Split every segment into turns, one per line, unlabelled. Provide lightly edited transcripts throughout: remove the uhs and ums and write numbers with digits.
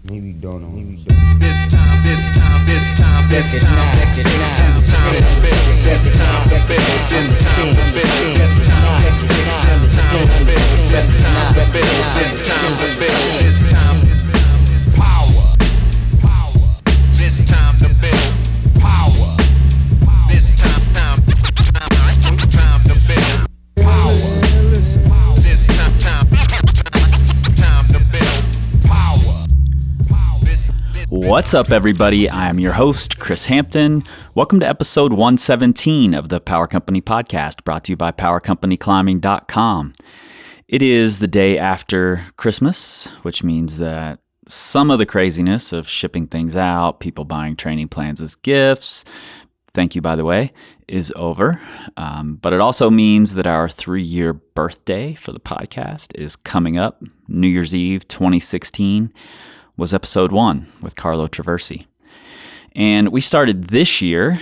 Maybe don't know.
This time, exudes time to build. This time to build. This time to build. This time to build. This time to build. This time to build. This time to build. This time power. This time to build power. This time to build power. This time to build power.
What's up, everybody? I am your host, Chris Hampton. Welcome to episode 117 of the Power Company Podcast, brought to you by PowerCompanyClimbing.com. It is the day after Christmas, which means that some of the craziness of shipping things out, people buying training plans as gifts, thank you, by the way, is over. But it also means that our 3-year birthday for the podcast is coming up. New Year's Eve 2016 was episode 1 with Carlo Traversi. And we started this year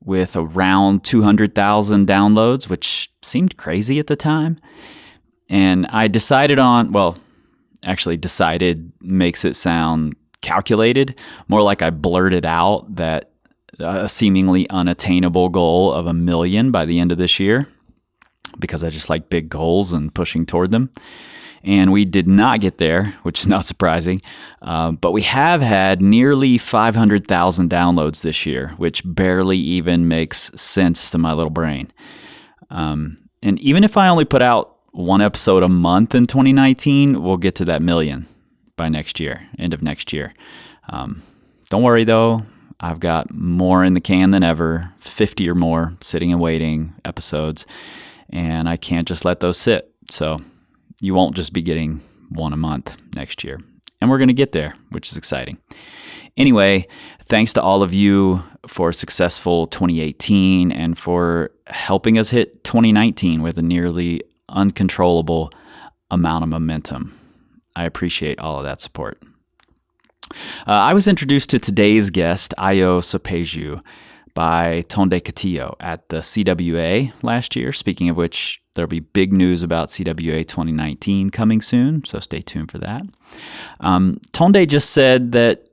with around 200,000 downloads, which seemed crazy at the time. And I decided makes it sound calculated, more like I blurted out that a seemingly unattainable goal of 1 million by the end of this year, because I just like big goals and pushing toward them. And we did not get there, which is not surprising, but we have had nearly 500,000 downloads this year, which barely even makes sense to my little brain. And even if I only put out one episode a month in 2019, we'll get to that million by next year, end of next year. Don't worry, though. I've got more in the can than ever, 50 or more sitting and waiting episodes, and I can't just let those sit. So you won't just be getting one a month next year. And we're going to get there, which is exciting. Anyway, thanks to all of you for a successful 2018 and for helping us hit 2019 with a nearly uncontrollable amount of momentum. I appreciate all of that support. I was introduced to today's guest, Ayo Sopeju, by Tonde Catillo at the CWA last year. Speaking of which, there'll be big news about CWA 2019 coming soon, so stay tuned for that. Tonde just said that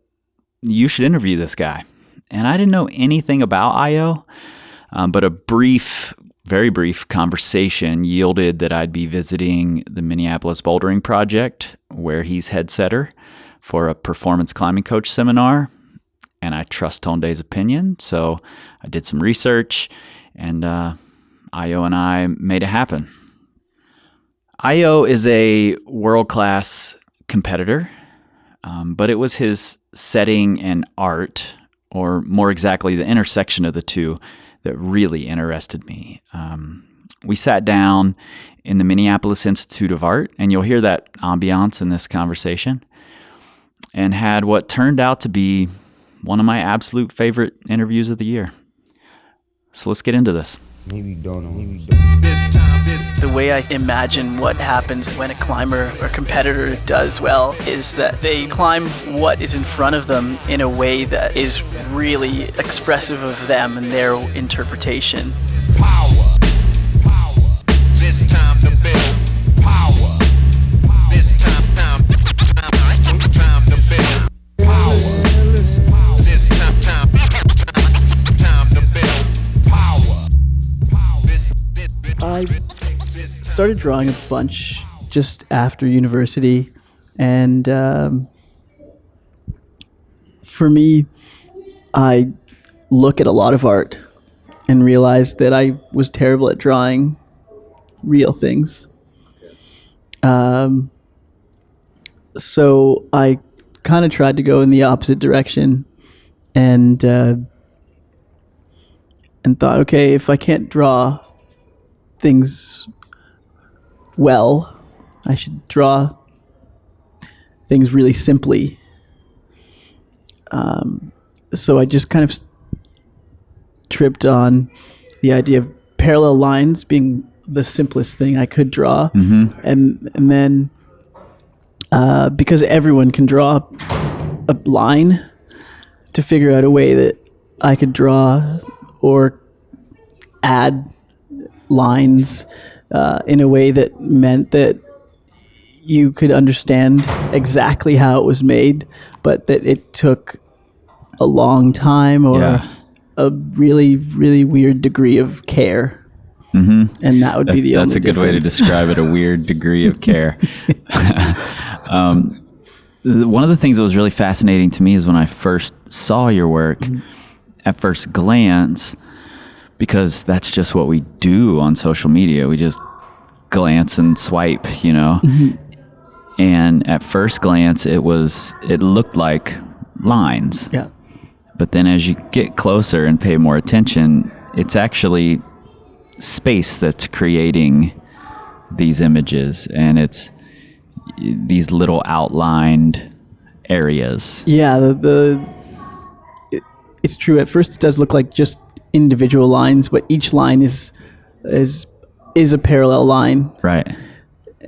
you should interview this guy. And I didn't know anything about Ayo, but a very brief conversation yielded that I'd be visiting the Minneapolis Bouldering Project, where he's head setter for a performance climbing coach seminar. And I trust Tonde's opinion, so I did some research, and Ayo and I made it happen. Ayo is a world-class competitor, but it was his setting and art, or more exactly the intersection of the two, that really interested me. We sat down in the Minneapolis Institute of Art, and you'll hear that ambiance in this conversation, and had what turned out to be one of my absolute favorite interviews of the year. So let's get into this.
Maybe don't know.
The way I imagine what happens when a climber or competitor does well is that they climb what is in front of them in a way that is really expressive of them and their interpretation.
Power. This time to build power. This time to build power. This time to build power.
I started drawing a bunch just after university, and for me, I look at a lot of art and realize that I was terrible at drawing real things. So I kind of tried to go in the opposite direction, and thought, okay, if I can't draw things well, I should draw things really simply. So I just kind of tripped on the idea of parallel lines being the simplest thing I could draw.
Mm-hmm.
And then because everyone can draw a line, to figure out a way that I could draw or add lines in a way that meant that you could understand exactly how it was made, but that it took a long time or
Yeah.
a really, really weird degree of care. And that would be the only
That's a good way to
difference.
describe it, a weird degree of care. One of the things that was really fascinating to me is when I first saw your work, at first glance, because that's just what we do on social media. We just glance and swipe, And at first glance, it looked like lines.
Yeah.
But then as you get closer and pay more attention, it's actually space that's creating these images, and it's these little outlined areas.
Yeah, it's true. At first, it does look like just individual lines, but each line is a parallel line.
Right.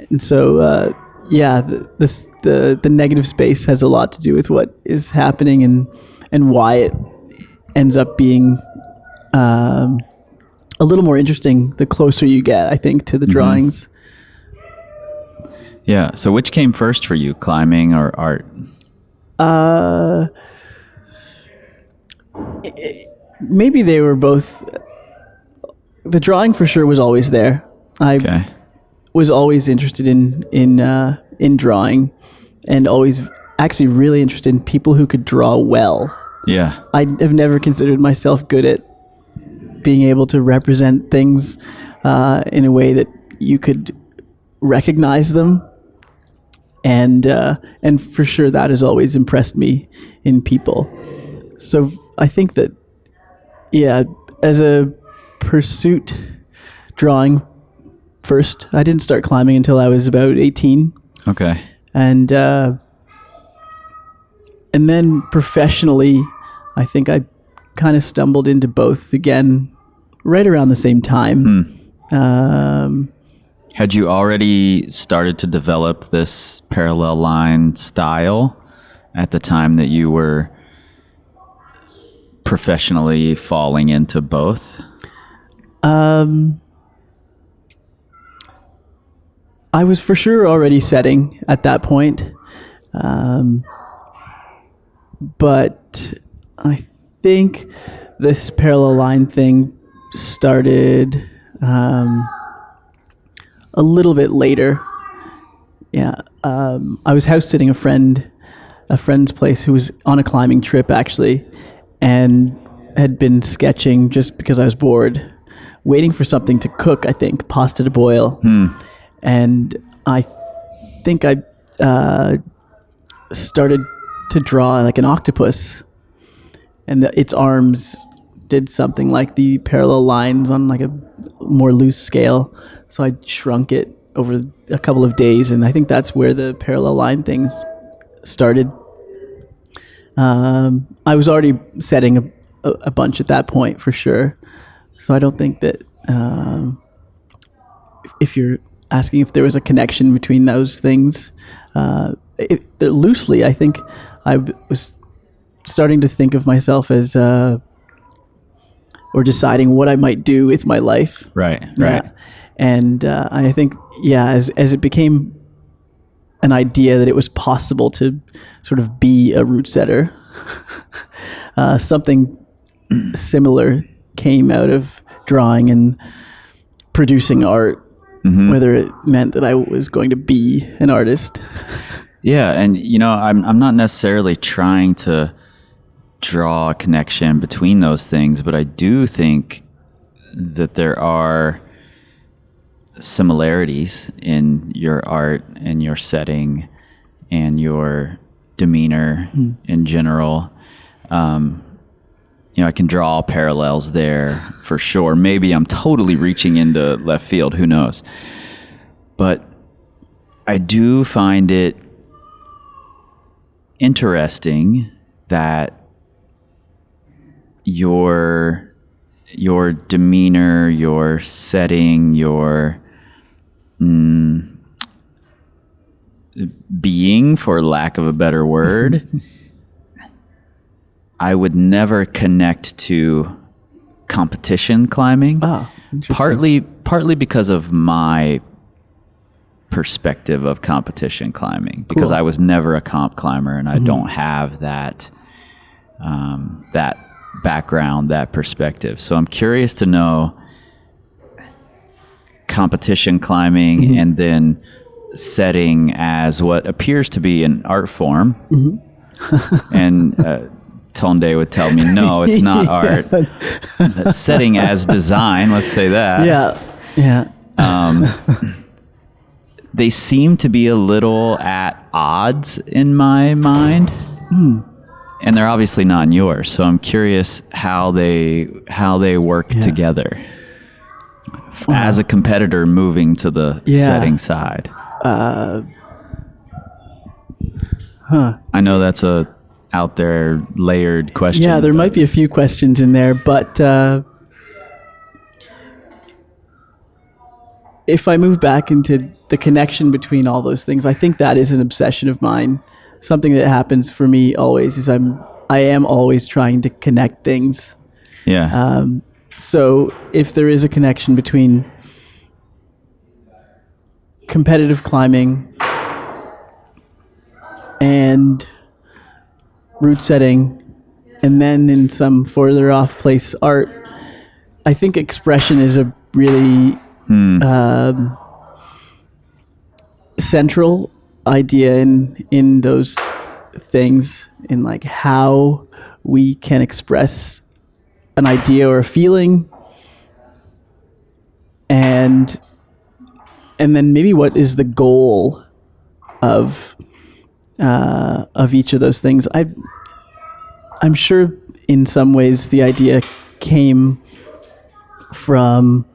And so, the negative space has a lot to do with what is happening and why it ends up being a little more interesting the closer you get, I think, to the drawings.
Yeah. So which came first for you, climbing or art?
Maybe they were both. The drawing for sure was always there. I was always interested in drawing, and always actually really interested in people who could draw well.
Yeah.
I have never considered myself good at being able to represent things in a way that you could recognize them. And for sure that has always impressed me in people. So I think that, as a pursuit, drawing first. I didn't start climbing until I was about 18.
Okay.
And then professionally, I think I kind of stumbled into both again right around the same time.
Had you already started to develop this parallel line style at the time that you were professionally falling into both?
I was for sure already setting at that point. But I think this parallel line thing started a little bit later. Yeah. I was house sitting a friend's place who was on a climbing trip actually, and had been sketching just because I was bored, waiting for something to cook, I think, pasta to boil. And I think I started to draw like an octopus, and its arms did something like the parallel lines on like a more loose scale. So I shrunk it over a couple of days, and I think that's where the parallel line things started. I was already setting a bunch at that point for sure. So I don't think that if you're asking if there was a connection between those things, loosely, I think I was starting to think of myself as, or deciding what I might do with my life.
Right.
And I think, as it became an idea that it was possible to sort of be a root setter, something similar came out of drawing and producing art, whether it meant that I was going to be an artist.
Yeah, and I'm not necessarily trying to draw a connection between those things, but I do think that there are similarities in your art and your setting and your demeanor in general. I can draw parallels there for sure. Maybe I'm totally reaching into left field, who knows? But I do find it interesting that your demeanor, your setting, your being, for lack of a better word, I would never connect to competition climbing.
Ah, interesting.
Partly because of my perspective of competition climbing, because
Cool.
I was never a comp climber, and I don't have that that background, that perspective. So I'm curious to know competition climbing and then setting as what appears to be an art form. And Tonde would tell me, no, it's not art. But setting as design, let's say that.
Yeah.
They seem to be a little at odds in my mind. And they're obviously not in yours. So I'm curious how they work together. As a competitor moving to the setting side. I know that's a out there layered question.
Yeah, there might be a few questions in there, but if I move back into the connection between all those things, I think that is an obsession of mine. Something that happens for me always is I am always trying to connect things.
Yeah.
So if there is a connection between competitive climbing and route setting, and then in some further off place art, I think expression is a really central idea in those things, in like how we can express an idea or a feeling, and then maybe what is the goal of each of those things. I'm sure in some ways the idea came from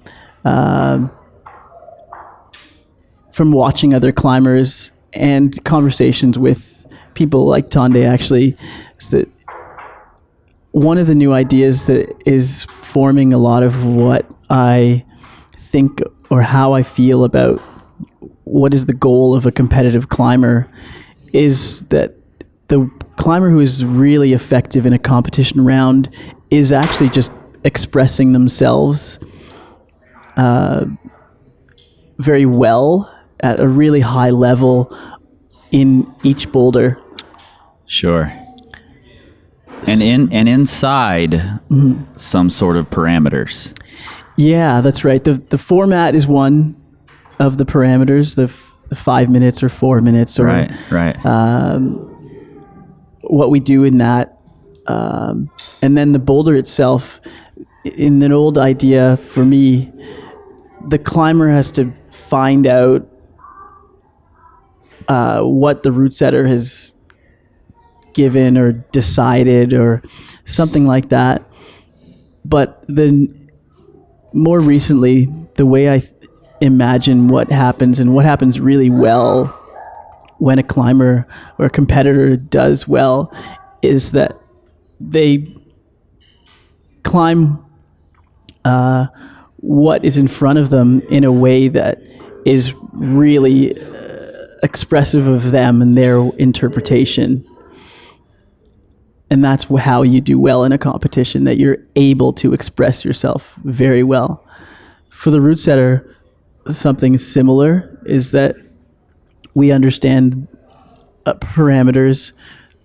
watching other climbers and conversations with people like Tonde, actually. Is that one of the new ideas that is forming a lot of what I think or how I feel about what is the goal of a competitive climber is that the climber who is really effective in a competition round is actually just expressing themselves very well at a really high level in each boulder.
Sure. And inside some sort of parameters.
Yeah, that's right. The format is one of the parameters, the 5 minutes or 4 minutes, or
right.
what we do in that. And then the boulder itself, in an old idea for me, the climber has to find out what the route setter has given or decided or something like that. But then more recently, the way I imagine what happens and what happens really well when a climber or a competitor does well is that they climb what is in front of them in a way that is really expressive of them and their interpretation. And that's how you do well in a competition, that you're able to express yourself very well. For the route setter, something similar is that we understand parameters,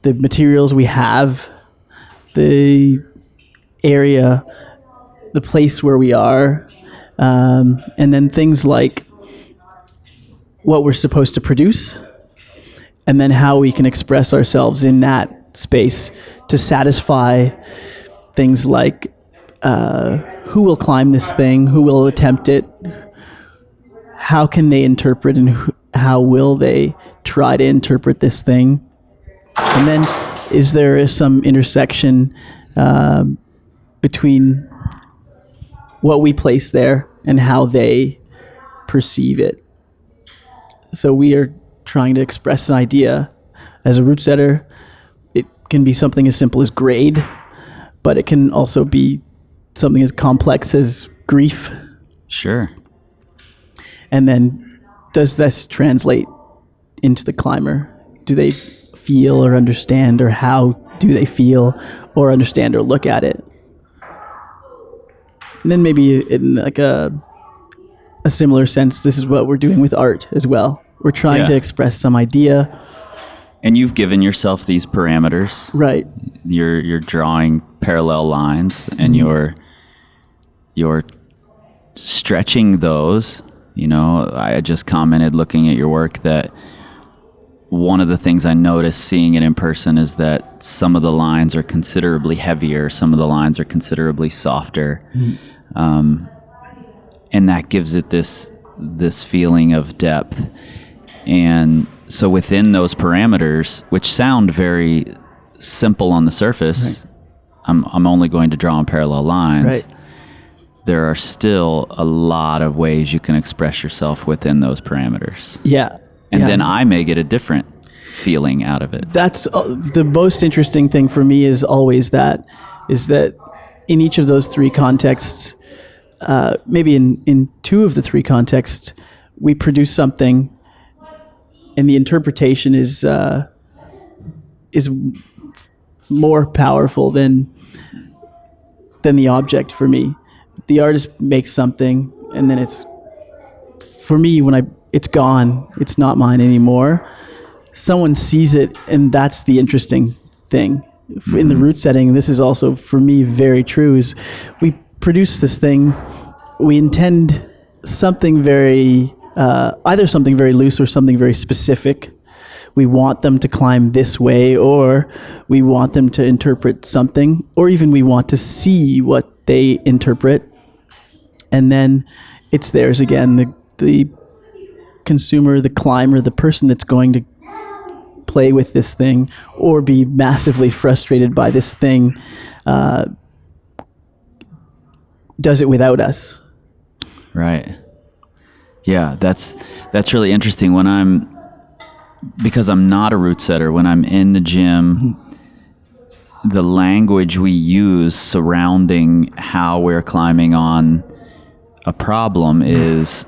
the materials we have, the area, the place where we are, and then things like what we're supposed to produce, and then how we can express ourselves in that space to satisfy things like who will climb this thing, who will attempt it, how can they interpret, and how will they try to interpret this thing, and then is there some intersection between what we place there and how they perceive it. So we are trying to express an idea. As a route setter, it can be something as simple as grade, but it can also be something as complex as grief.
Sure.
And then does this translate into the climber? Do they feel or understand, or how do they feel or understand or look at it? And then maybe in like a a similar sense, this is what we're doing with art as well. We're trying
Yeah.
to express some idea.
And you've given yourself these parameters.
Right.
You're drawing parallel lines, and you're stretching those. You know, I just commented looking at your work that one of the things I noticed seeing it in person is that some of the lines are considerably heavier, some of the lines are considerably softer, and that gives it this feeling of depth. And so within those parameters, which sound very simple on the surface, I'm only going to draw on parallel lines.
Right.
There are still a lot of ways you can express yourself within those parameters.
Yeah.
And
Yeah.
then I may get a different feeling out of it.
That's the most interesting thing for me is always that in each of those three contexts, maybe in two of the three contexts, we produce something, and the interpretation is more powerful than the object for me. The artist makes something, and then it's, for me, it's gone. It's not mine anymore. Someone sees it, and that's the interesting thing. In the root setting, this is also, for me, very true, is we produce this thing, we intend something very, either something very loose or something very specific. We want them to climb this way, or we want them to interpret something, or even we want to see what they interpret, and then it's theirs again. The consumer, the climber, the person that's going to play with this thing or be massively frustrated by this thing does it without us.
Right. Yeah, that's really interesting. Because I'm not a root setter, when I'm in the gym, the language we use surrounding how we're climbing on a problem is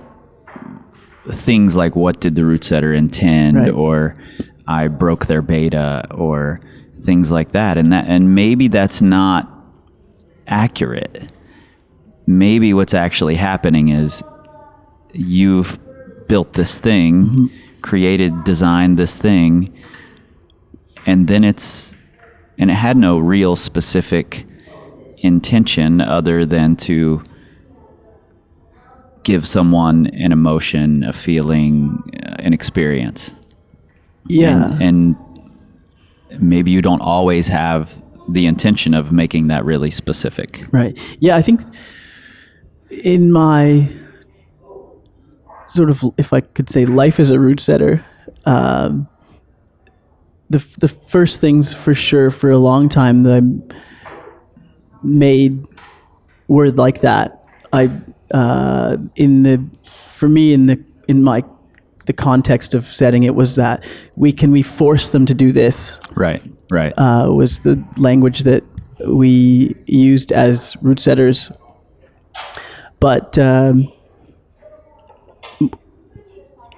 things like, what did the root setter intend?
Right.
Or I broke their beta, or things like that. And maybe that's not accurate. Maybe what's actually happening is you've built this thing, designed this thing, and then it had no real specific intention other than to give someone an emotion, a feeling, an experience.
Yeah.
And maybe you don't always have the intention of making that really specific.
Right. Yeah, I think in my sort of, if I could say, life as a root setter, the first things for sure for a long time that I made were like that. The context of setting it was that we force them to do this.
Right.
Was the language that we used as root setters. But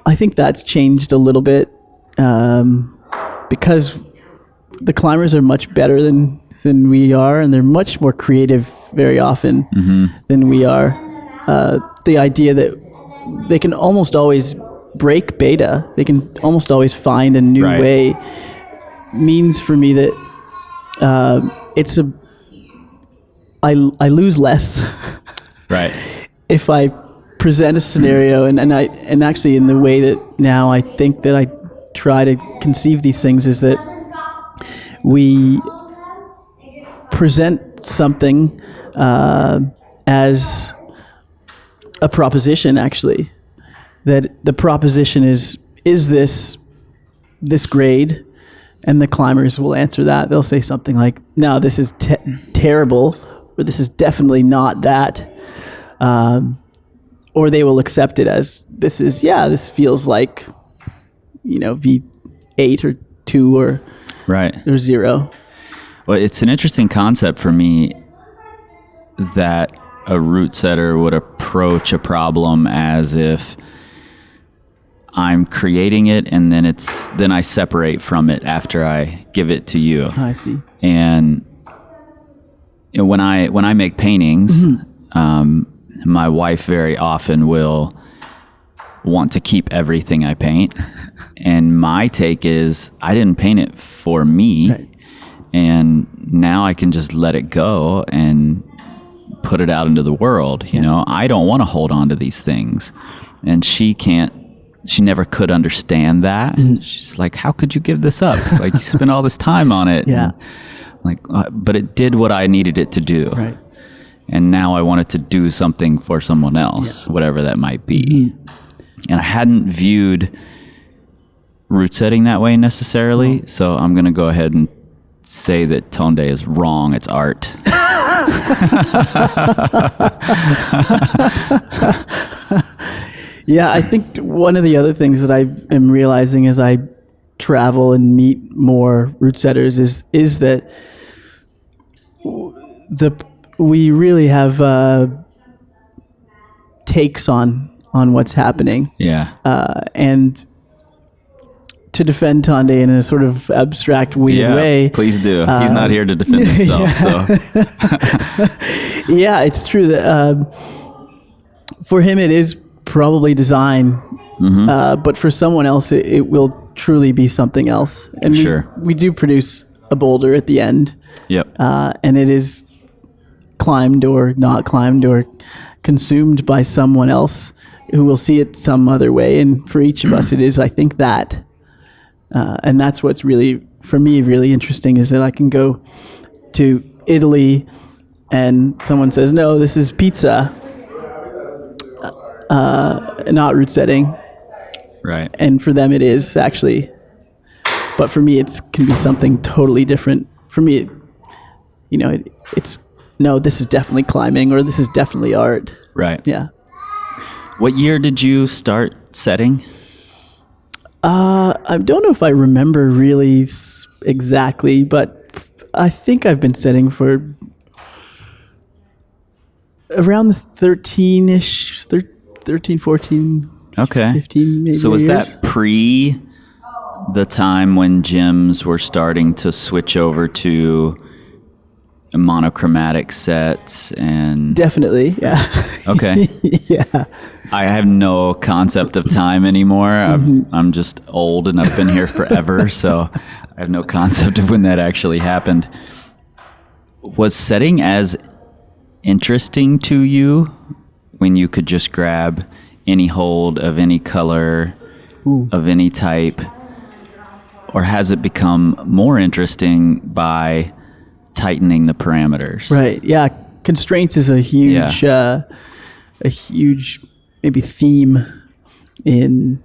I think that's changed a little bit because the climbers are much better than we are, and they're much more creative very often than we are. The idea that they can almost always break beta, they can almost always find a new way, means for me that I lose less.
Right.
If I present a scenario and actually in the way that now I think that I try to conceive these things is that we present something as a proposition, actually, that the proposition is this grade, and the climbers will answer that. They'll say something like, no, this is terrible, or this is definitely not that. Or they will accept it as this feels like, V8 or 2 or 0.
Well, it's an interesting concept for me that a root setter would approach a problem as if I'm creating it, and then I separate from it after I give it to you.
I see.
And when I make paintings, my wife very often will want to keep everything I paint. And my take is I didn't paint it for me.
Right.
And now I can just let it go and put it out into the world. You know, I don't want to hold on to these things. And she never could understand that. She's like, how could you give this up? Like, you spent all this time on it.
Yeah.
And like, but it did what I needed it to do.
Right.
And now I want it to do something for someone else, whatever that might be. And I hadn't viewed root setting that way necessarily. So I'm going to go ahead and say that Tone Day is wrong. It's art.
Yeah, I think one of the other things that I am realizing as I travel and meet more root setters is that we really have takes on what's happening.
Yeah.
And to defend Tande in a sort of abstract, weird way.
Please do. He's not here to defend himself. So
Yeah, it's true that for him it is probably design, but for someone else it will truly be something else. And we do produce a boulder at the end.
Yep.
And it is climbed or not climbed or consumed by someone else who will see it some other way. And for each of us, it is, I think, that. And that's what's really, for me, really interesting is that I can go to Italy and someone says, no, this is pizza, not root setting.
Right.
And for them, it is actually. But for me, it can be something totally different. For me, it's, no, this is definitely climbing or this is definitely art.
Right.
Yeah.
What year did you start setting?
I don't know if I remember really exactly, but I think I've been setting for around the 13-ish, 13, 14,
Okay.
15 maybe.
So was
years.
that pre the time when gyms were starting to switch over to monochromatic sets and...
Definitely, yeah.
Okay.
Yeah.
I have no concept of time anymore. I'm just old and I've been here forever, so I have no concept of when that actually happened. Was setting as interesting to you when you could just grab any hold of any color, of any type, or has it become more interesting by tightening the parameters?
Right. Yeah. Constraints is a huge maybe theme in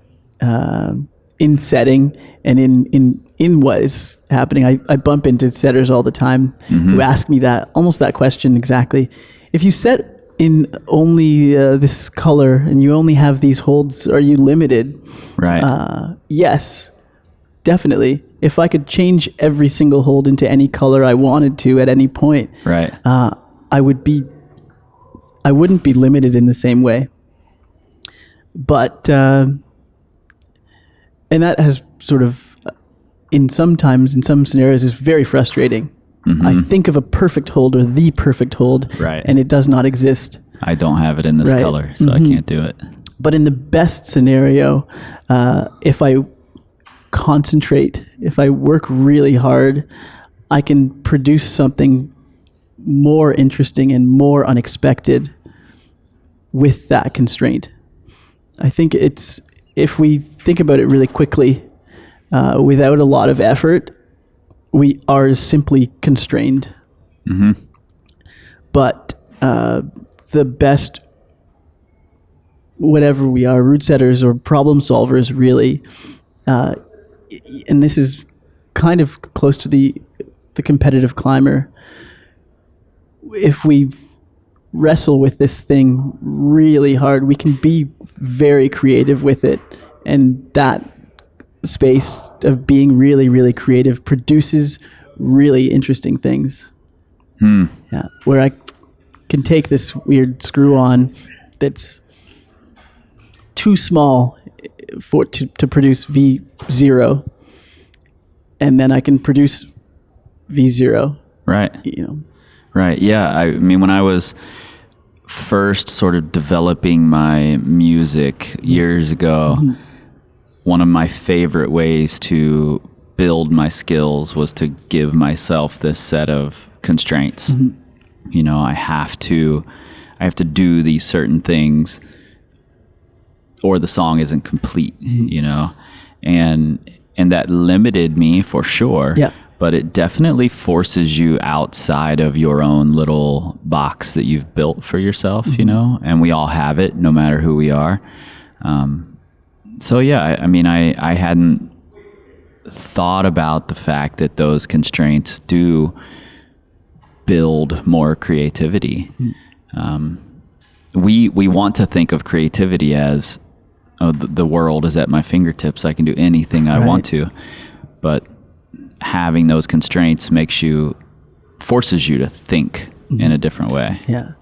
setting and in what is happening. I bump into setters all the time who ask me that question exactly. If you set in only this color and you only have these holds, are you limited?
Right.
Yes, definitely. If I could change every single hold into any color I wanted to at any point,
Right.
I wouldn't be limited in the same way. But and that has sort of in some scenarios is very frustrating. I think of a perfect hold or the perfect hold,
Right.
and it does not exist.
I don't have it in this
Right.
color, so I can't do it.
But in the best scenario, if I concentrate, if I work really hard, I can produce something more interesting and more unexpected with that constraint. I think it's, if we think about it really quickly, without a lot of effort, we are simply constrained. But the best, whatever we are, root setters or problem solvers really, and this is kind of close to the competitive climber, if we wrestle with this thing really hard, we can be very creative with it, and that space of being really, really creative produces really interesting things. Yeah, where I can take this weird screw-on that's too small to produce V0, and then I can produce V0.
Right.
You know.
Right. Yeah. I mean, when I was first sort of developing my music years ago, one of my favorite ways to build my skills was to give myself this set of constraints. You know, I have to do these certain things or the song isn't complete, you know, and that limited me for sure.
Yeah.
But it definitely forces you outside of your own little box that you've built for yourself, you know, and we all have it no matter who we are. So yeah, I mean, I hadn't thought about the fact that those constraints do build more creativity. We want to think of creativity as, oh, the world is at my fingertips. I can do anything I want to. But having those constraints forces you to think in a different way.
Yeah.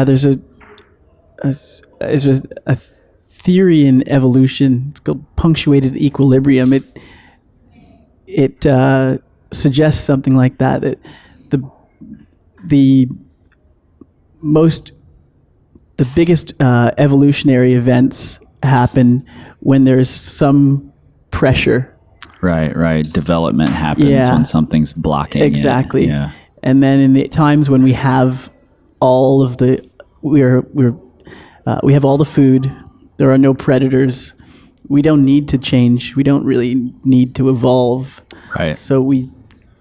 There's a theory in evolution. It's called punctuated equilibrium. It suggests something like that the biggest evolutionary events happen when there's some pressure.
Right. Development happens when something's blocking.
Exactly.
Yeah.
And then in the times when we have all of we have all the food, there are no predators. We don't need to change. We don't really need to evolve.
Right.
So we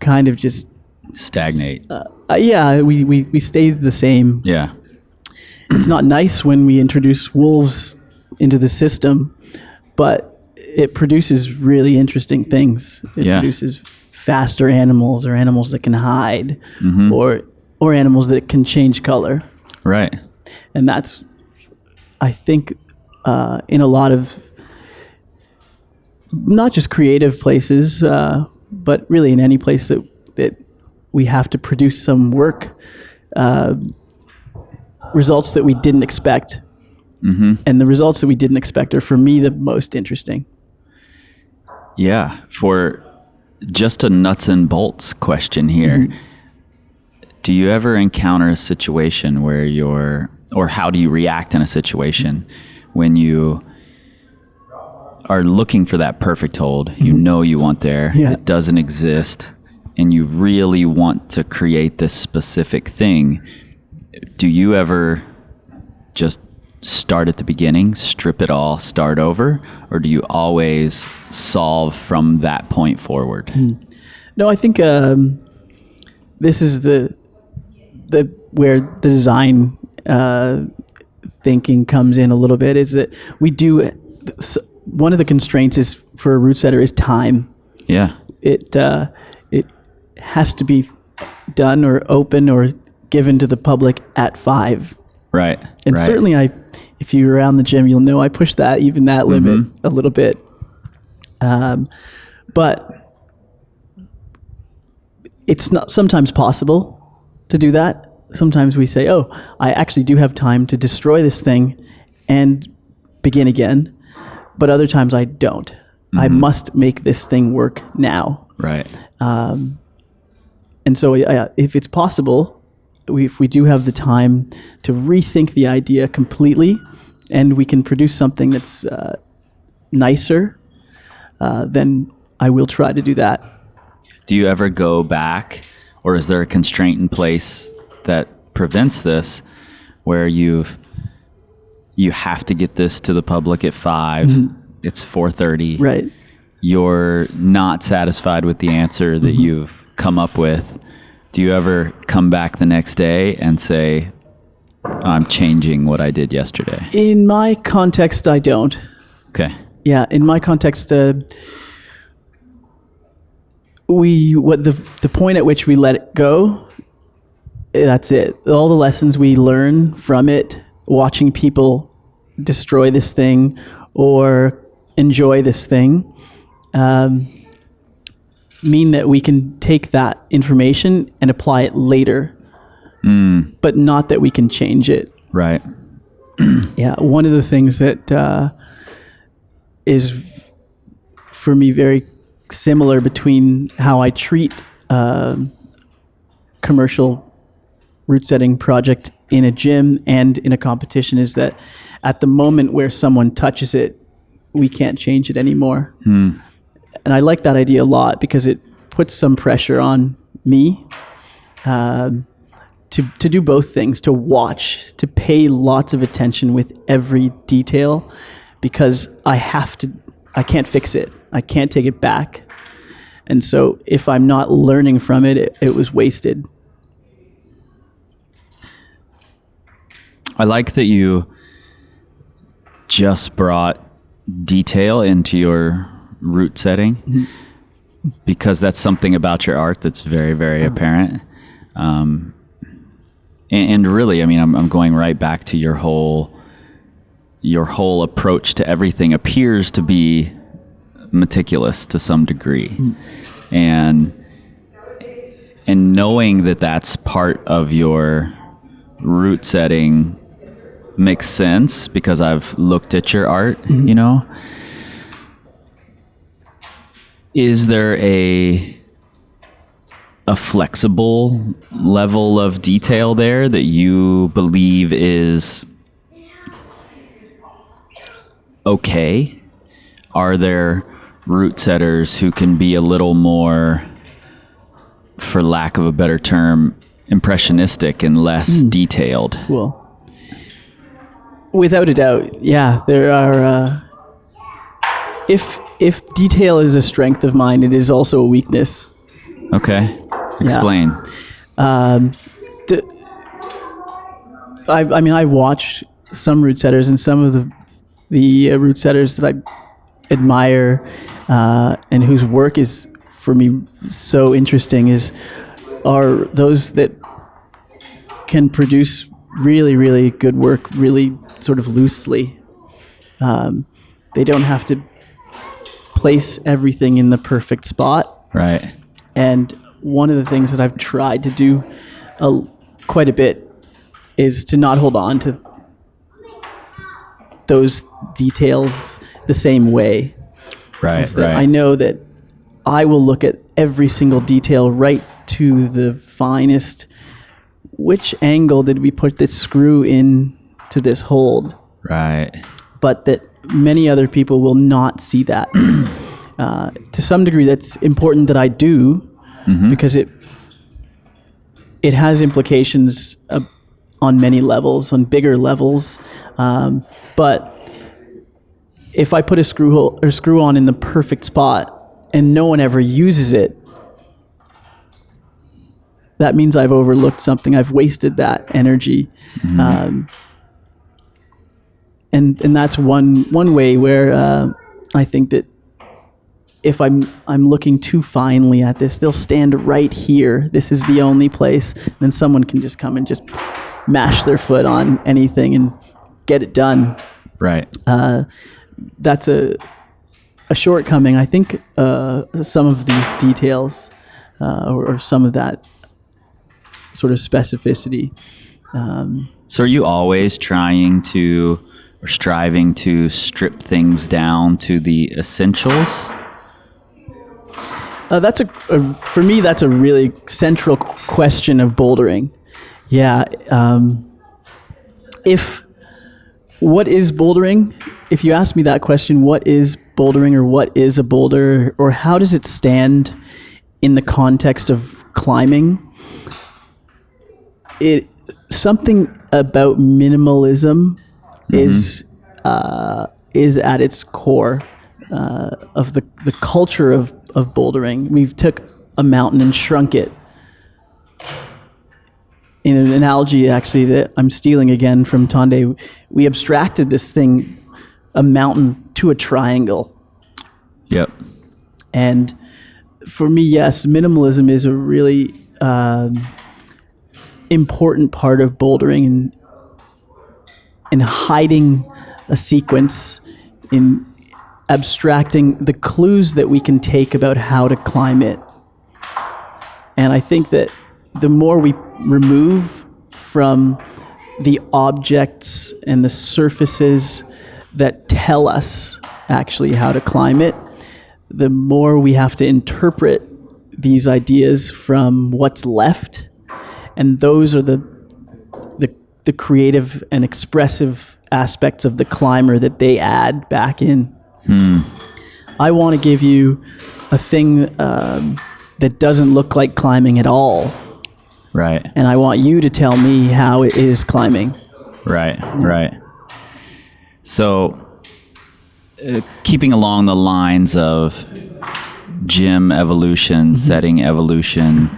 kind of just
stagnate.
We stay the same.
Yeah.
It's not nice when we introduce wolves into the system, but it produces really interesting things. It produces faster animals or animals that can hide or animals that can change color.
Right.
And that's, I think, in a lot of not just creative places, but really in any place that we have to produce some work, results that we didn't expect. And the results that we didn't expect are, for me, the most interesting.
Yeah. For just a nuts and bolts question here, do you ever encounter a situation where or how do you react in a situation when you are looking for that perfect hold, you know you want there, it doesn't exist, and you really want to create this specific thing? Do you ever just start at the beginning, strip it all, start over, or do you always solve from that point forward?
No, I think this is the where the design thinking comes in a little bit, is that we do, one of the constraints is for a route setter is time. Yeah. It has to be done or open or given to the public at 5.
Right.
And certainly if you're around the gym, you'll know I push that limit a little bit. But it's not sometimes possible to do that. Sometimes we say, oh, I actually do have time to destroy this thing and begin again. But other times I don't. I must make this thing work now.
Right.
And so if it's possible, if we do have the time to rethink the idea completely, and we can produce something that's nicer, then I will try to do that.
Do you ever go back, or is there a constraint in place that prevents this, where you have to get this to the public at 5, it's 4:30,
right?
You're not satisfied with the answer that you've come up with. Do you ever come back the next day and say, I'm changing what I did yesterday?
In my context, I don't.
Okay.
Yeah, in my context, the point at which we let it go, that's it. All the lessons we learn from it, watching people destroy this thing or enjoy this thing, mean that we can take that information and apply it later, but not that we can change it.
Right.
Yeah, one of the things that is for me very similar between how I treat commercial root setting project in a gym and in a competition is that at the moment where someone touches it, we can't change it anymore. And I like that idea a lot because it puts some pressure on me to do both things, to watch, to pay lots of attention with every detail, because I can't fix it. I can't take it back. And so if I'm not learning from it, it was wasted.
I like that you just brought detail into your root setting, because that's something about your art that's very, very apparent. And really, I mean, I'm going right back to your whole approach to everything appears to be meticulous to some degree. And knowing that that's part of your root setting makes sense, because I've looked at your art, you know. Is there a flexible level of detail there that you believe is okay? Are there root setters who can be a little more, for lack of a better term, impressionistic and less detailed?
Cool. Without a doubt, yeah, there are. If detail is a strength of mine, it is also a weakness.
Okay, explain.
I mean, I watch some root setters, and some of the root setters that I admire and whose work is for me so interesting are those that can produce really, really good work really sort of loosely. They don't have to place everything in the perfect spot.
Right.
And one of the things that I've tried to do quite a bit is to not hold on to those details the same way.
Right.
That I know that I will look at every single detail right to the finest. Which angle did we put this screw in to this hold?
Right.
But that many other people will not see that. To some degree, that's important that I do, because it has implications on many levels, on bigger levels. But if I put a screw on in the perfect spot and no one ever uses it, that means I've overlooked something. I've wasted that energy. And that's one way where I think that if I'm looking too finely at this, they'll stand right here. This is the only place. And then someone can just come and just mash their foot on anything and get it done.
Right.
That's a shortcoming. I think some of these details or some of that sort of specificity.
So are you always trying to or striving to strip things down to the essentials?
That's for me, that's a really central question of bouldering. Yeah. What is bouldering? If you ask me that question, what is bouldering, or what is a boulder, or how does it stand in the context of climbing? Something about minimalism is at its core of the culture of bouldering. We've took a mountain and shrunk it. In an analogy, actually, that I'm stealing again from Tonde, we abstracted this thing, a mountain, to a triangle.
Yep.
And for me, yes, minimalism is a really important part of bouldering, in hiding a sequence, in abstracting the clues that we can take about how to climb it. And I think that the more we remove from the objects and the surfaces that tell us actually how to climb it, the more we have to interpret these ideas from what's left. And those are the the creative and expressive aspects of the climber that they add back in. I want to give you a thing that doesn't look like climbing at all.
Right.
And I want you to tell me how it is climbing.
Right. So, keeping along the lines of gym evolution, setting evolution,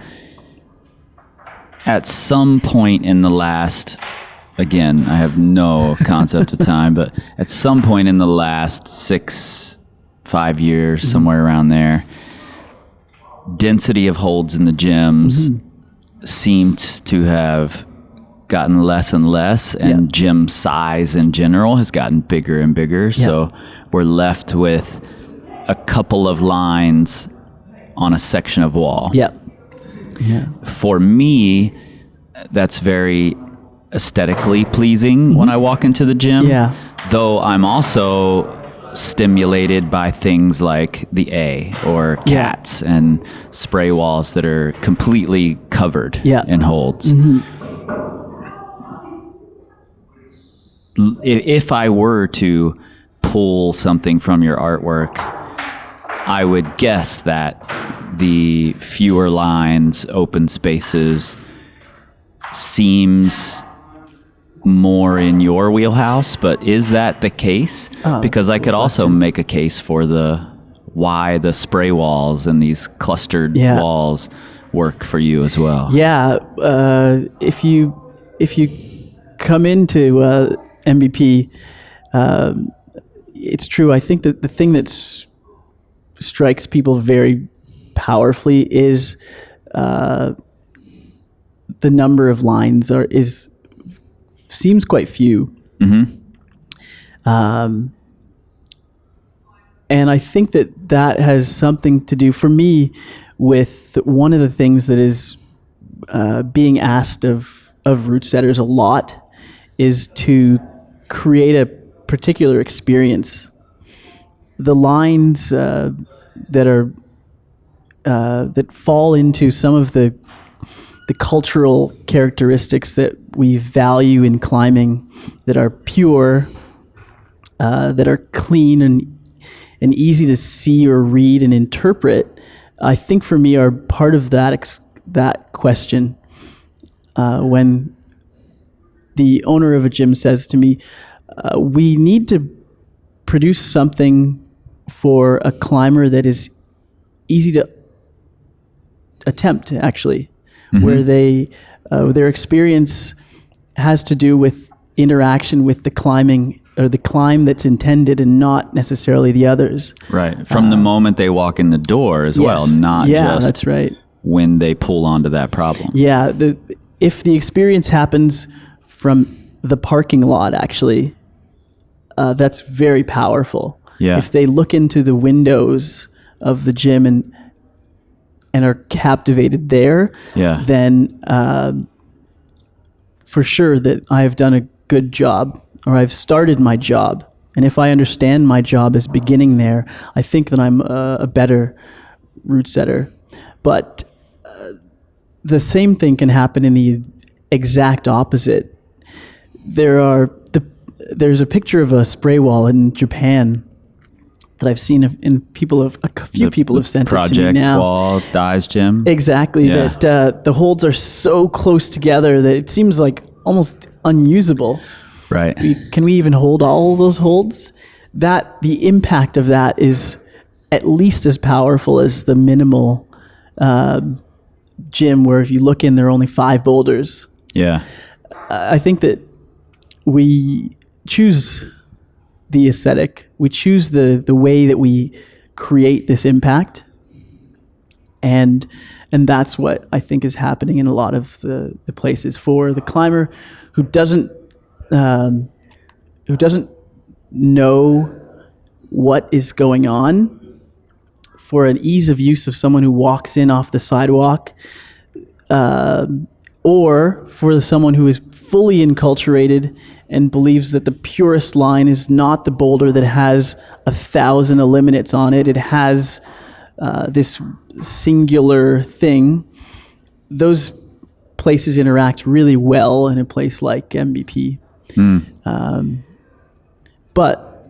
at some point in the last, again, I have no concept of time, but at some point in the last 5 years, somewhere around there, density of holds in the gyms seems to have gotten less and less, and gym size in general has gotten bigger and bigger. So we're left with a couple of lines on a section of wall. For me, that's very aesthetically pleasing when I walk into the gym. Though I'm also stimulated by things like the A or cats and spray walls that are completely covered in holds. If I were to pull something from your artwork, I would guess that the fewer lines, open spaces seems more in your wheelhouse, but is that the case? Because I could also make a case for why the spray walls and these clustered walls work for you as well.
If you come into MVP, it's true. I think that the thing that strikes people very powerfully is the number of lines seems quite few. And I think that has something to do for me with one of the things that is being asked of root setters a lot is to create a particular experience. The lines that fall into some of the cultural characteristics that we value in climbing, that are pure, that are clean and easy to see or read and interpret, I think for me are part of that question. When the owner of a gym says to me, we need to produce something for a climber that is easy to attempt, actually, where their experience has to do with interaction with the climbing or the climb that's intended and not necessarily the others.
Right. From the moment they walk in the door as well, not just
that's right.
when they pull onto that problem.
Yeah. If the experience happens from the parking lot, actually, that's very powerful.
Yeah.
If they look into the windows of the gym and are captivated there, then for sure that I have done a good job, or I've started my job. And if I understand my job as beginning there, I think that I'm a better root setter. But the same thing can happen in the exact opposite. There's a picture of a spray wall in Japan that I've seen, and a few people have sent it to me now.
Project Wall, Dai's Gym.
Exactly.
Yeah.
That the holds are so close together that it seems like almost unusable.
Right.
Can we even hold all of those holds? The impact of that is at least as powerful as the minimal gym, where if you look in, there are only 5 boulders.
Yeah.
I think that we choose the aesthetic. We choose the way that we create this impact. And that's what I think is happening in a lot of the places. For the climber who doesn't know what is going on, for an ease of use of someone who walks in off the sidewalk, or for someone who is fully enculturated and believes that the purest line is not the boulder that has 1,000 eliminates on it. It has this singular thing. Those places interact really well in a place like MVP. But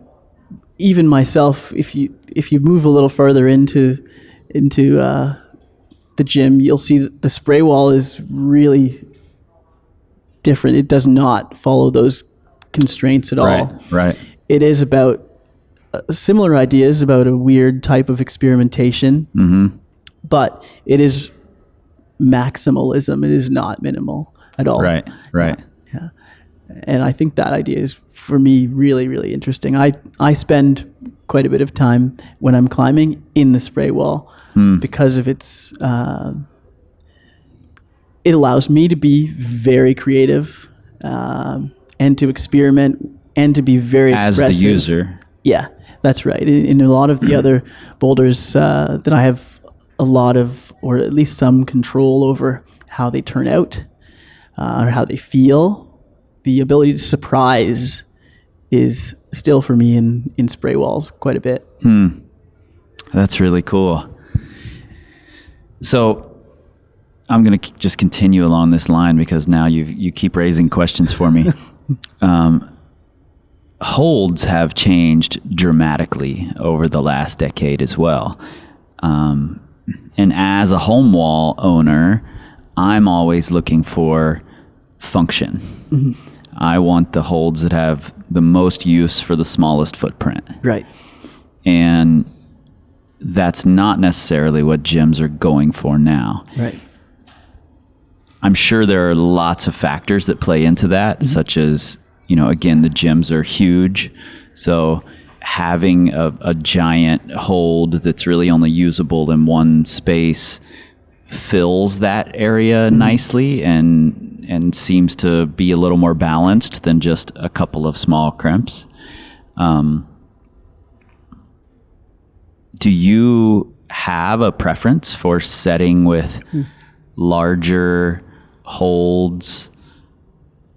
even myself, if you move a little further into the gym, you'll see that the spray wall is really different. It does not follow those constraints at all.
Right.
It is about similar ideas about a weird type of experimentation, but it is maximalism. It is not minimal at all.
Right.
Yeah. And I think that idea is, for me, really, really interesting. I spend quite a bit of time when I'm climbing in the spray wall because of its, it allows me to be very creative and to experiment and to be very
As
expressive.
the user.
Yeah, that's right. In a lot of the other boulders that I have a lot of, or at least some control over how they turn out or how they feel, the ability to surprise is still, for me, in spray walls quite a bit.
That's really cool. So I'm going to just continue along this line because now you keep raising questions for me. Holds have changed dramatically over the last decade as well. And as a home wall owner, I'm always looking for function. I want the holds that have the most use for the smallest footprint.
Right.
And that's not necessarily what gyms are going for now.
Right.
I'm sure there are lots of factors that play into that, such as, again, the gyms are huge. So having a giant hold that's really only usable in one space fills that area nicely and seems to be a little more balanced than just a couple of small crimps. Do you have a preference for setting with larger holds,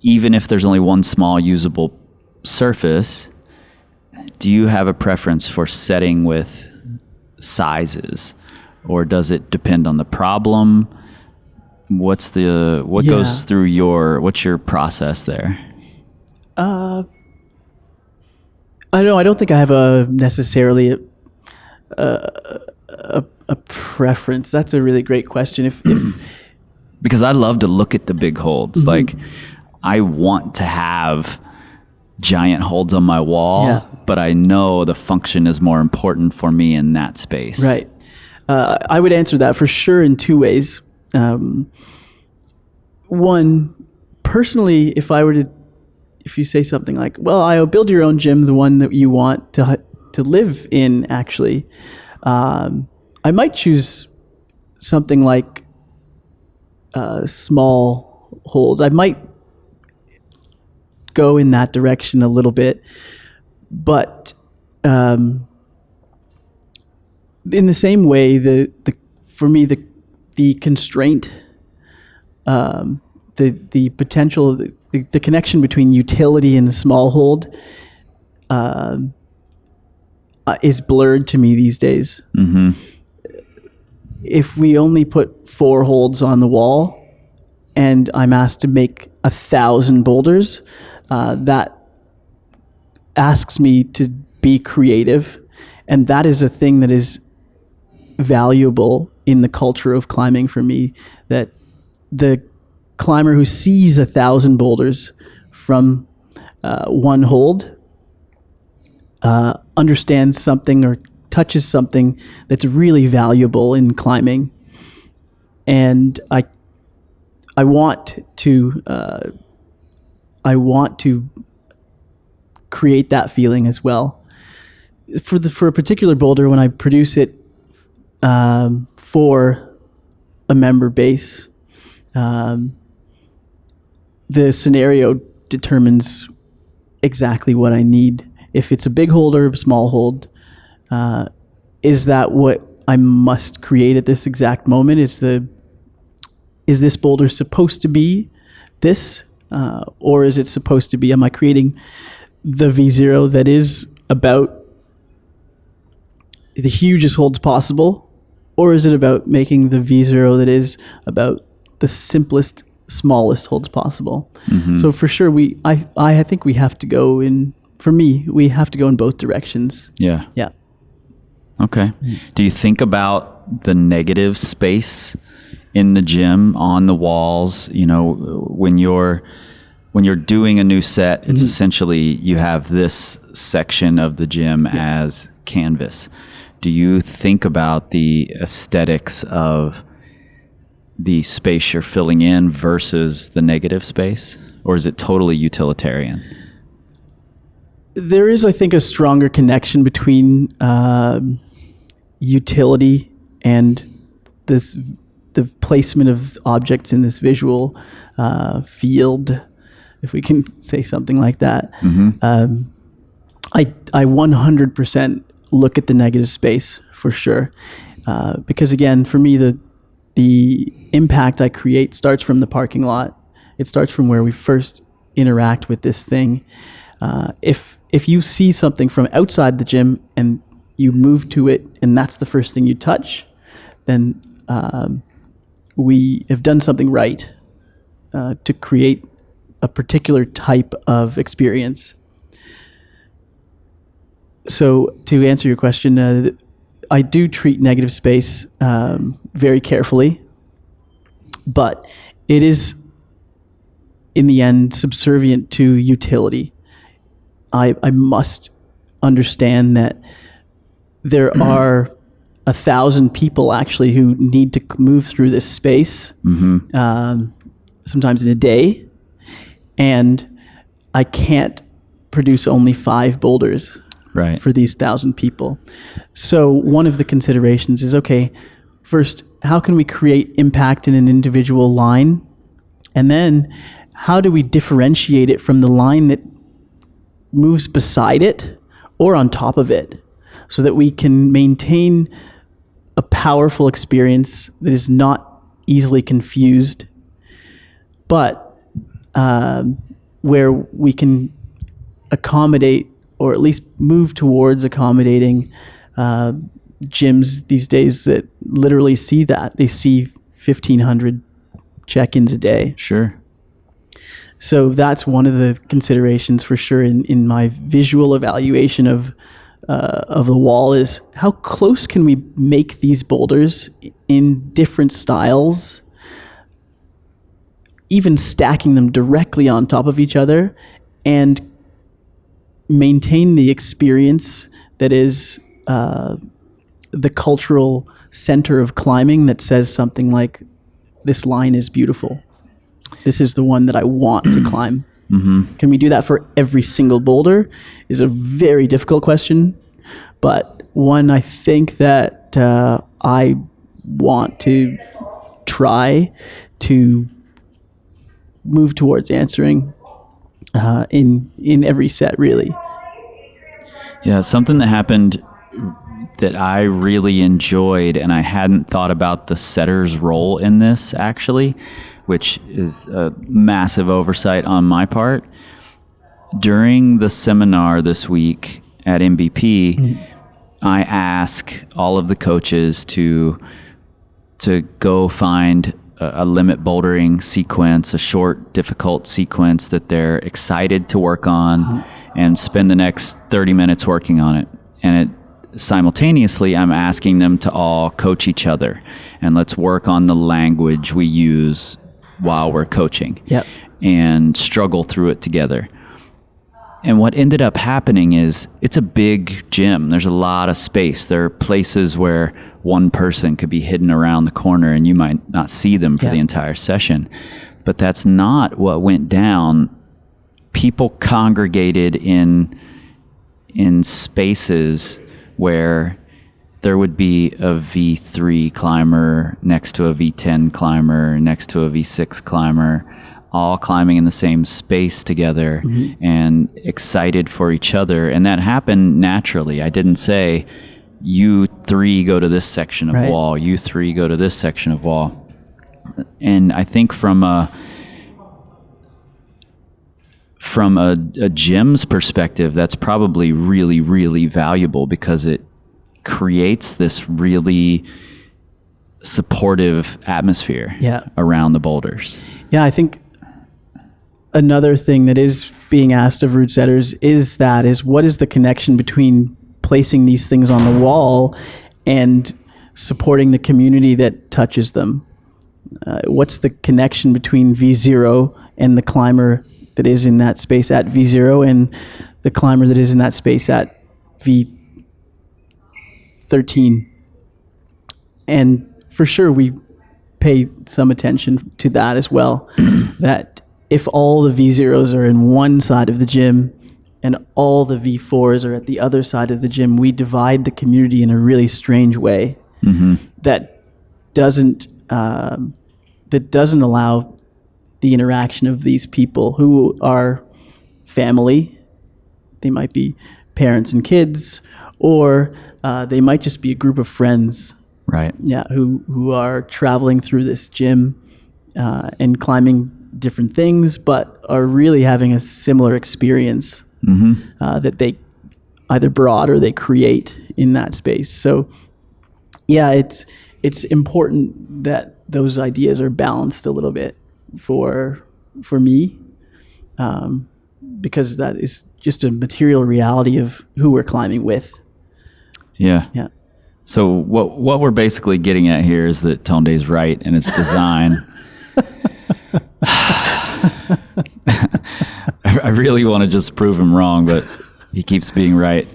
even if there's only one small usable surface? Do you have a preference for setting with sizes, or does it depend on the problem? What goes through what's your process there?
I don't know. I don't think I have necessarily a preference. That's a really great question. If
Because I love to look at the big holds. Like, I want to have giant holds on my wall, but I know the function is more important for me in that space.
Right. I would answer that for sure in two ways. One, personally, if you say something like, well, I'll build your own gym, the one that you want to live in, actually, I might choose something like small holds. I might go in that direction a little bit, but in the same way, for me the constraint, the potential, the connection between utility and a small hold is blurred to me these days. If we only put 4 holds on the wall and I'm asked to make 1,000 boulders, that asks me to be creative, and that is a thing that is valuable in the culture of climbing for me, that the climber who sees 1,000 boulders from one hold understands something or touches something that's really valuable in climbing. And I want to create that feeling as well. For a particular boulder, when I produce it for a member base, the scenario determines exactly what I need. If it's a big hold or a small hold, is that what I must create at this exact moment? Is this boulder supposed to be this, or is it supposed to be? Am I creating the V0 that is about the hugest holds possible, or is it about making the V0 that is about the simplest smallest holds possible.
Mm-hmm.
So for sure, I think we have to go in. For me, we have to go in both directions.
Yeah.
Yeah.
Okay. Do you think about the negative space in the gym, on the walls? You know, when you're doing a new set, it's essentially you have this section of the gym as canvas. Do you think about the aesthetics of the space you're filling in versus the negative space? Or is it totally utilitarian?
There is, I think, a stronger connection between utility and the placement of objects in this visual field, if we can say something like that. I 100% look at the negative space for sure, because again, for me, the impact I create starts from the parking lot. It starts from where we first interact with this thing. If you see something from outside the gym and you move to it and that's the first thing you touch, then we have done something right to create a particular type of experience. So to answer your question, I do treat negative space very carefully, but it is in the end subservient to utility. I must understand that there are 1,000 people actually who need to move through this space, sometimes in a day, and I can't produce only 5 boulders for these 1,000 people. So one of the considerations is, okay, first, how can we create impact in an individual line? And then how do we differentiate it from the line that moves beside it or on top of it, so that we can maintain a powerful experience that is not easily confused, but where we can accommodate, or at least move towards accommodating gyms these days that literally see that. They see 1,500 check-ins a day.
Sure.
So that's one of the considerations for sure in my visual evaluation of the wall, is how close can we make these boulders in different styles, even stacking them directly on top of each other, and maintain the experience that is the cultural center of climbing, that says something like, this line is beautiful. This is the one that I want to climb. Can we do that for every single boulder is a very difficult question, but one I think that I want to try to move towards answering in every set, really.
Yeah, something that happened that I really enjoyed, and I hadn't thought about the setter's role in this actually, which is a massive oversight on my part. During the seminar this week at MVP, I ask all of the coaches to go find a limit bouldering sequence, a short, difficult sequence that they're excited to work on, and spend the next 30 minutes working on it. And simultaneously, I'm asking them to all coach each other, and let's work on the language we use while we're coaching, and struggle through it together. And what ended up happening is, it's a big gym. There's a lot of space. There are places where one person could be hidden around the corner and you might not see them for the entire session. But that's not what went down. People congregated in spaces where there would be a V3 climber next to a V10 climber, next to a V6 climber, all climbing in the same space together and excited for each other. And that happened naturally. I didn't say, you 3 go to this section of wall, you 3 go to this section of wall. And I think from a gym's perspective, that's probably really, really valuable, because it creates this really supportive atmosphere
Yeah.
around the boulders.
Yeah, I think another thing that is being asked of root setters is what is the connection between placing these things on the wall and supporting the community that touches them? What's the connection between V0 and the climber that is in that space at V0 and the climber that is in that space at V13? And for sure, we pay some attention to that as well. That if all the V0s are in one side of the gym and all the V4s are at the other side of the gym, we divide the community in a really strange way that doesn't allow the interaction of these people who are family. They might be parents and kids, or they might just be a group of friends.
Right.
Yeah, who are traveling through this gym and climbing different things, but are really having a similar experience that they either brought or they create in that space. So, yeah, it's important that those ideas are balanced a little bit for me, because that is just a material reality of who we're climbing with.
Yeah.
Yeah.
So what we're basically getting at here is that Tunde's right in its design. I really want to just prove him wrong, but he keeps being right.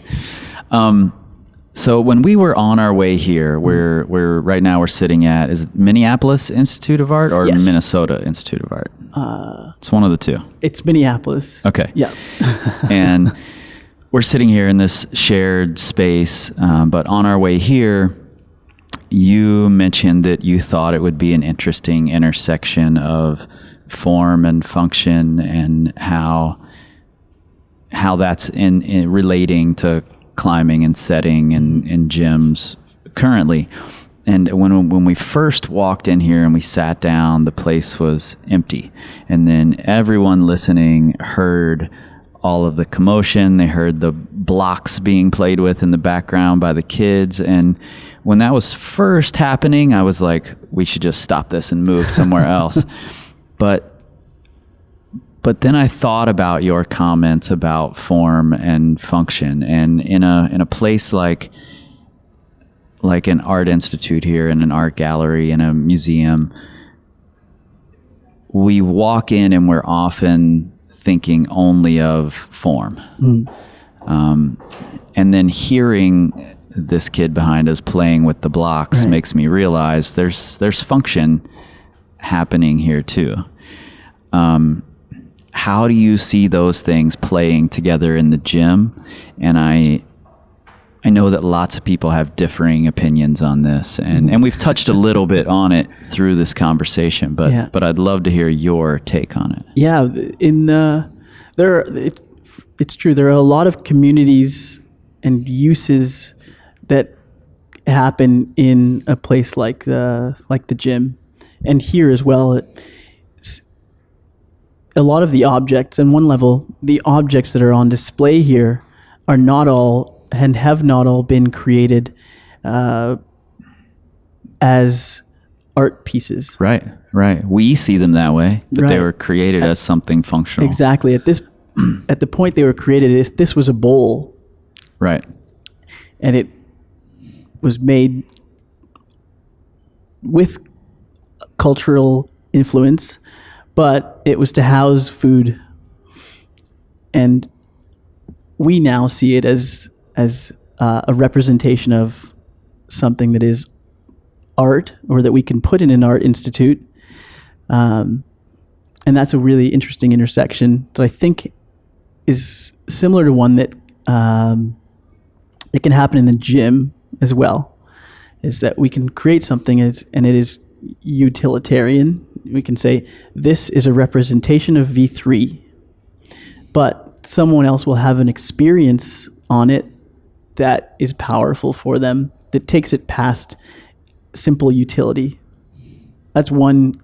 So when we were on our way here, we're right now we're sitting at, is it Minneapolis Institute of Art or
Yes.
Minnesota Institute of Art? It's one of the two.
It's Minneapolis.
Okay.
Yeah.
And we're sitting here in this shared space, but on our way here, you mentioned that you thought it would be an interesting intersection of form and function, and how that's in relating to climbing and setting and in gyms currently. And when we first walked in here and we sat down, the place was empty. And then everyone listening heard all of the commotion. They heard the blocks being played with in the background by the kids. And when that was first happening, I was like, we should just stop this and move somewhere else. But then I thought about your comments about form and function, and in a place like an art institute here, in an art gallery, in a museum, we walk in and we're often thinking only of form. And then hearing this kid behind us playing with the blocks makes me realize there's function happening here too. How do you see those things playing together in the gym? And I know that lots of people have differing opinions on this, and we've touched a little bit on it through this conversation, but I'd love to hear your take on it.
Yeah, it's true. There are a lot of communities and uses that happen in a place like the gym, and here as well. A lot of the objects, on one level, the objects that are on display here are not all and have not all been created as art pieces.
Right. We see them that way, but they
Right.
were created as something functional.
Exactly. At the point they were created, this was a bowl,
Right.
and it was made with cultural influence, but it was to house food. And we now see it as a representation of something that is art, or that we can put in an art institute. And that's a really interesting intersection that I think is similar to one that it can happen in the gym as well, is that we can create something and it is utilitarian. We can say, this is a representation of V3, but someone else will have an experience on it that is powerful for them, that takes it past simple utility. That's one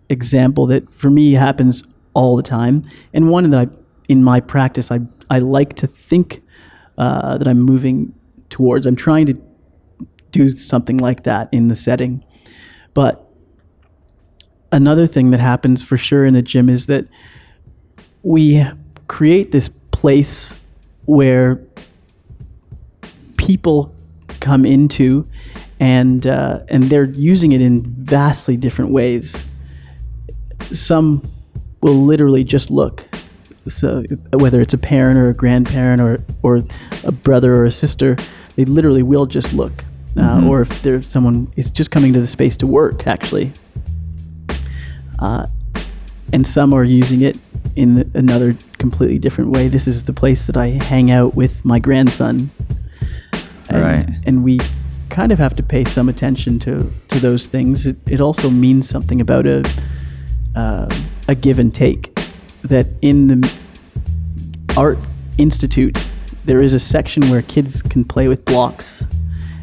example that for me happens all the time, and one that in my practice I like to think that I'm moving towards. I'm trying to do something like that in the setting. But another thing that happens for sure in the gym is that we create this place where people come into, and they're using it in vastly different ways. Some will literally just look. So whether it's a parent or a grandparent or a brother or a sister, they literally will just look. Or if there's someone is just coming to the space to work, actually. And some are using it in another completely different way. This is the place that I hang out with my grandson.
Right.
And we kind of have to pay some attention to those things. It also means something about a give and take. That in the Art Institute, there is a section where kids can play with blocks,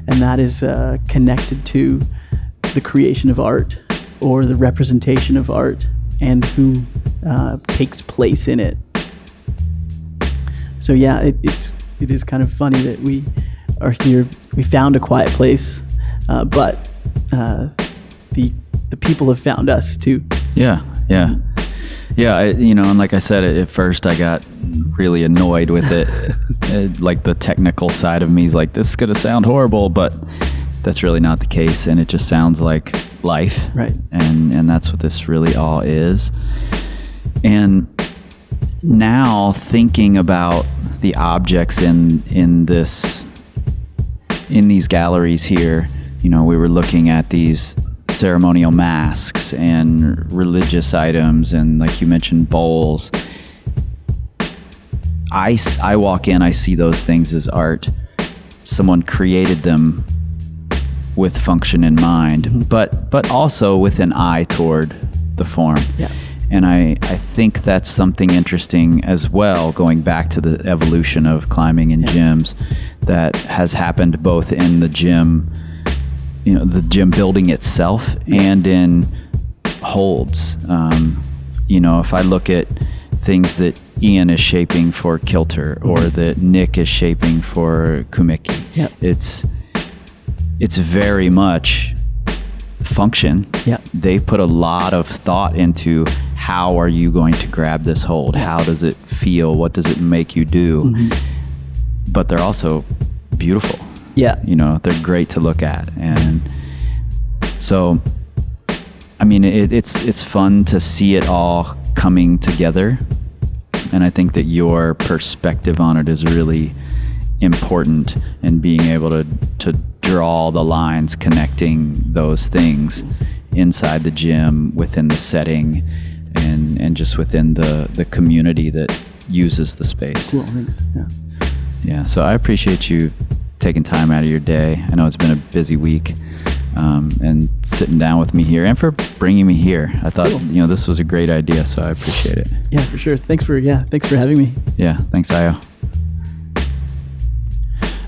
and that is connected to the creation of art or the representation of art and who takes place in it. So yeah, it is kind of funny that we are here. We found a quiet place, but the people have found us too.
Yeah. And like I said, at first I got really annoyed with it. Like the technical side of me is like, this is going to sound horrible, but that's really not the case. And it just sounds like life.
Right.
And that's what this really all is. And now thinking about the objects in these galleries here, we were looking at these ceremonial masks and religious items, and like you mentioned, bowls. I walk in, I see those things as art. Someone created them with function in mind, but also with an eye toward the form.
Yeah.
And I think that's something interesting as well, going back to the evolution of climbing in gyms that has happened both in the gym, the gym building itself and in holds. If I look at things that Ian is shaping for kilter or that Nick is shaping for kumiki, it's very much function. They put a lot of thought into how are you going to grab this hold? How does it feel? What does it make you do? But they're also beautiful. They're great to look at. And so, I mean, it's fun to see it all coming together. And I think that your perspective on it is really important, and being able to draw the lines connecting those things inside the gym, within the setting, and just within the community that uses the space.
Cool, thanks.
Yeah, so I appreciate you taking time out of your day. I know it's been a busy week, and sitting down with me here, and for bringing me here. I thought, this was a great idea, so I appreciate it.
Yeah, for sure. Thanks for having me.
Yeah, thanks, Ayo.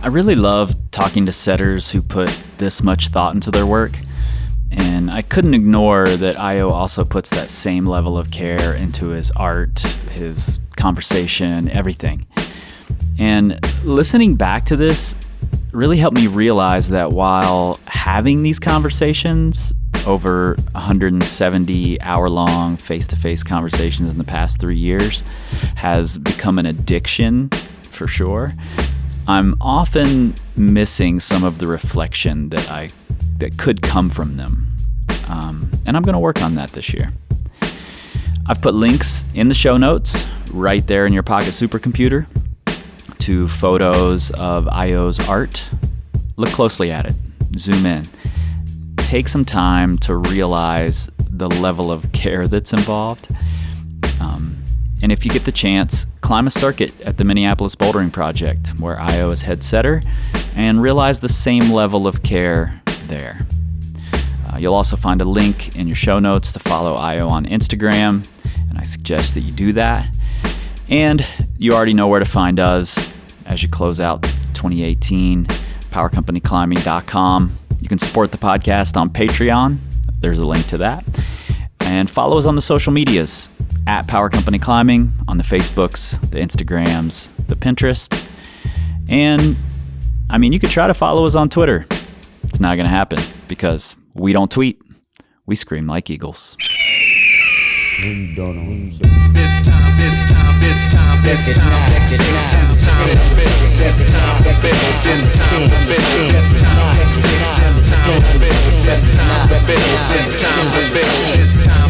I really love talking to setters who put this much thought into their work, and I couldn't ignore that Ayo also puts that same level of care into his art, his conversation, everything. And listening back to this really helped me realize that while having these conversations, over 170 hour-long face-to-face conversations in the past 3 years, has become an addiction for sure, I'm often missing some of the reflection that could come from them. And I'm going to work on that this year. I've put links in the show notes right there in your pocket supercomputer to photos of Ayo's art. Look closely at it. Zoom in. Take some time to realize the level of care that's involved. And if you get the chance, climb a circuit at the Minneapolis Bouldering Project, where Ayo is head setter, and realize the same level of care there. You'll also find a link in your show notes to follow Ayo on Instagram, and I suggest that you do that. And you already know where to find us as you close out 2018, powercompanyclimbing.com. You can support the podcast on Patreon. There's a link to that. And follow us on the social medias, at Power Company Climbing, on the Facebooks, the Instagrams, the Pinterest. And, I mean, you could try to follow us on Twitter. It's It's not going to happen because we don't tweet. We scream like eagles.
This time, this time, this time, this time, this time, this time, this time, this time, this time, this time, this time, this time, this time, this time,